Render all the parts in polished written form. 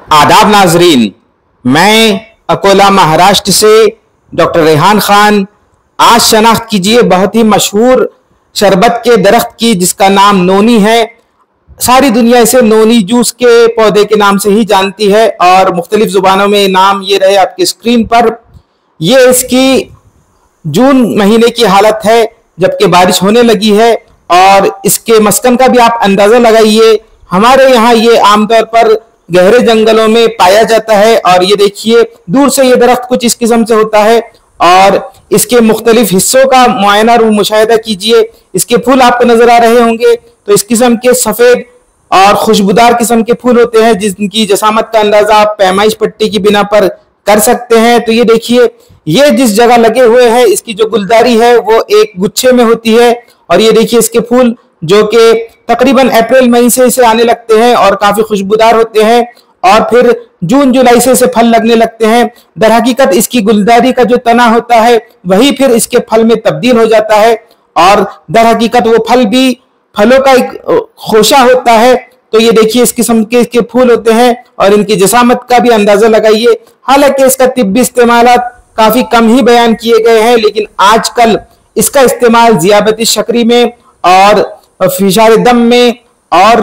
आदाब नाजरीन, मैं अकोला महाराष्ट्र से डॉक्टर रेहान खान। आज शनाख्त कीजिए बहुत ही मशहूर शरबत के दरख्त की, जिसका नाम नोनी है। सारी दुनिया इसे नोनी जूस के पौधे के नाम से ही जानती है और मुख्तलिफ जुबानों में नाम ये रहे आपकी स्क्रीन पर। ये इसकी जून महीने की हालत है जबकि बारिश होने लगी है और इसके मस्कन का भी आप अंदाजा लगाइए। हमारे यहाँ ये आमतौर पर गहरे जंगलों में पाया जाता है और ये देखिए दूर से ये दरख्त कुछ इस किस्म से होता है और इसके मुख्तलिफ हिस्सों का मुआयना और मुशाहिदा कीजिए। इसके फूल आपको नजर आ रहे होंगे, तो इस किस्म के सफेद और खुशबूदार किस्म के फूल होते हैं जिनकी जसामत का अंदाजा आप पैमाइश पट्टी की बिना पर कर सकते हैं। तो ये देखिए, ये जिस जगह लगे हुए हैं इसकी जो गुलदारी है वो एक गुच्छे में होती है और ये देखिए इसके फूल जो कि तकरीबन अप्रैल मई से इसे आने लगते हैं और काफी खुशबूदार होते हैं और फिर जून जुलाई से इसे फल लगने लगते हैं। दर हकीकत इसकी गुलदारी का जो तना होता है वही फिर इसके फल में तब्दील हो जाता है और दर हकीकत वो फल भी फलों का एक खोशा होता है। तो ये देखिए इस किस्म के इसके फूल होते हैं और इनकी जसामत का भी अंदाजा लगाइए। हालांकि इसका तिब्बी इस्तेमाल काफी कम ही बयान किए गए हैं, लेकिन आजकल इसका इस्तेमाल ज़ियाबती शकरी में और फिशार दम में और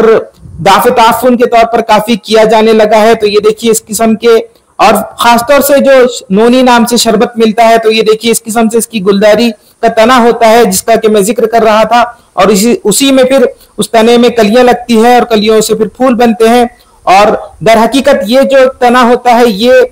दाफ़े ताफुन के तौर पर काफी किया जाने लगा है। तो ये देखिए इस किस्म के, और खासतौर से जो नोनी नाम से शरबत मिलता है, तो ये देखिए इस किस्म से इसकी गुलदारी का तना होता है जिसका कि मैं जिक्र कर रहा था और उसी में फिर उस तने में कलियां लगती है और कलियों से फिर फूल बनते हैं और दर हकीकत ये जो तना होता है ये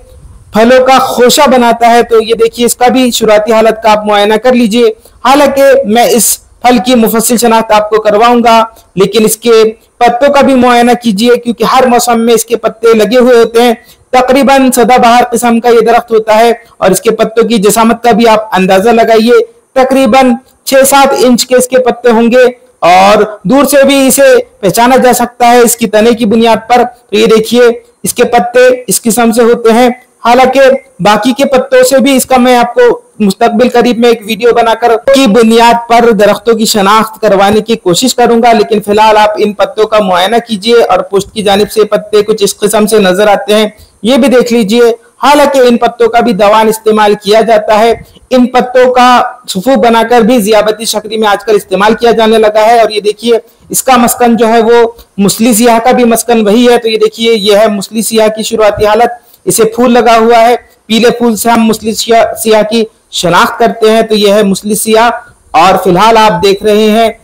फलों का खोशा बनाता है। तो ये देखिए इसका भी शुरुआती हालत का आप मुआयना कर लीजिए। हालांकि मैं इस फल की मुफस्सिल शनाख्त आपको करवाऊंगा, लेकिन इसके पत्तों का भी मुआयना कीजिए क्योंकि हर मौसम में इसके पत्ते लगे हुए होते हैं। तकरीबन सदाबहार किस्म का ये दरख्त होता है और इसके पत्तों की जसामत का भी आप अंदाजा लगाइए। तकरीबन 6-7 इंच के इसके पत्ते होंगे और दूर से भी इसे पहचाना जा सकता है इसकी तने की बुनियाद पर। तो ये देखिए इसके पत्ते इस किस्म से होते हैं। हालांकि बाकी के पत्तों से भी इसका मैं आपको मुस्तकबिल करीब में एक वीडियो बनाकर की बुनियाद पर दरख्तों की शनाख्त करवाने की कोशिश करूंगा, लेकिन फिलहाल आप इन पत्तों का मुआयना कीजिए और पुष्ट की जानिब से पत्ते कुछ इस किस्म से नजर आते हैं, ये भी देख लीजिए। हालांकि इन पत्तों का भी दवान इस्तेमाल किया जाता है। इन पत्तों का सुफू बनाकर भी ज़ियाबती शकरी में आजकल इस्तेमाल किया जाने लगा है और ये देखिए इसका मस्कन जो है वो मुसली सियाह का भी मस्कन वही है। तो ये देखिए ये है मुसली सियाह की शुरुआती हालत, इसे फूल लगा हुआ है। पीले फूल से हम मुसली सियाह की शनाख्त करते हैं, तो यह है मुसली सियाह। और फिलहाल आप देख रहे हैं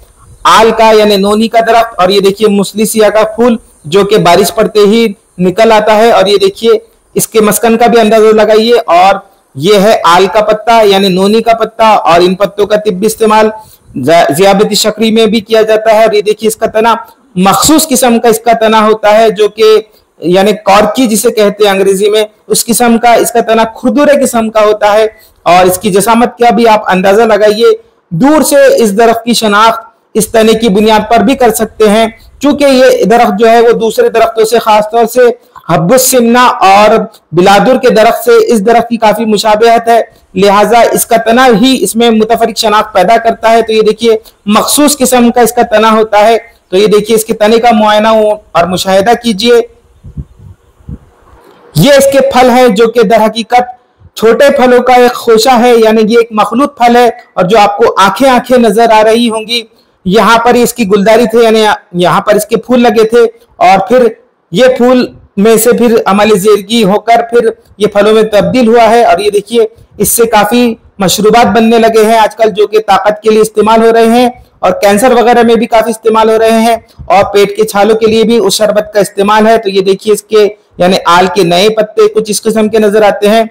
आल का यानी नोनी का दरख्त और ये देखिए मुसली सियाह का फूल जो कि बारिश पड़ते ही निकल आता है और ये देखिए इसके मस्कन का भी अंदाजा लगाइए। और ये है आल का पत्ता यानी नोनी का पत्ता और इन पत्तों का तिब्बी इस्तेमाल ज़ियाबती शकरी में भी किया जाता है। और ये देखिए इसका तना मखसूस किस्म का इसका तना होता है जो कि यानी कॉर्की जिसे कहते हैं अंग्रेजी में, उस किस्म का इसका तना खुरदुरे किस्म का होता है और इसकी जसामत का भी आप अंदाजा लगाइए। दूर से इस दरख्त की शनाख्त इस तने की बुनियाद पर भी कर सकते हैं क्योंकि ये दरख्त जो है वो दूसरे दरख्तों से खासतौर से हब्बुस सिमना और बिलादुर के दरख्त से इस दरख्त की काफी मुशाबहत है, लिहाजा इसका तना ही इसमें मुतफरिक शनाख्त पैदा करता है। तो ये देखिए मखसूस किस्म का इसका तना होता है। तो ये देखिए इसके तने का मुआयना और मुशाहिदा कीजिए। ये इसके फल हैं जो कि दर हकीकत छोटे फलों का एक खोशा है, यानी ये एक मखलूत फल है और जो आपको आंखें आंखें नजर आ रही होंगी। यहाँ पर इसकी गुलदारी थे यानी यहाँ पर इसके फूल लगे थे और फिर ये फूल में से फिर अमल ज़ेरगी होकर फिर ये फलों में तब्दील हुआ है और ये देखिए इससे काफी मशरूबात बनने लगे हैं आजकल जो कि ताकत के लिए इस्तेमाल हो रहे हैं और कैंसर वगैरह में भी काफी इस्तेमाल हो रहे हैं और पेट के छालों के लिए भी उस शरबत का इस्तेमाल है। तो ये देखिए इसके यानी आल के नए पत्ते कुछ इस किस्म के नजर आते हैं।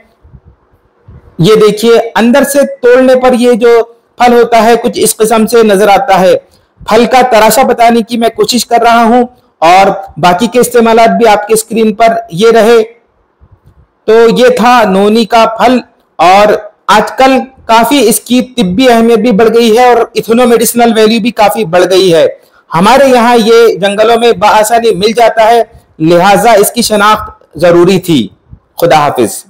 ये देखिए अंदर से तोड़ने पर ये जो फल होता है कुछ इस किस्म से नजर आता है। फल का तराशा बताने की मैं कोशिश कर रहा हूं और बाकी के इस्तेमालात भी आपके स्क्रीन पर ये रहे। तो ये था नोनी का फल और आजकल काफी इसकी तिब्बी अहमियत भी बढ़ गई है और इथनो मेडिसिनल वैल्यू भी काफी बढ़ गई है। हमारे यहाँ ये जंगलों में बआसानी मिल जाता है, लिहाजा इसकी शनाख्त जरूरी थी। खुदा हाफिज।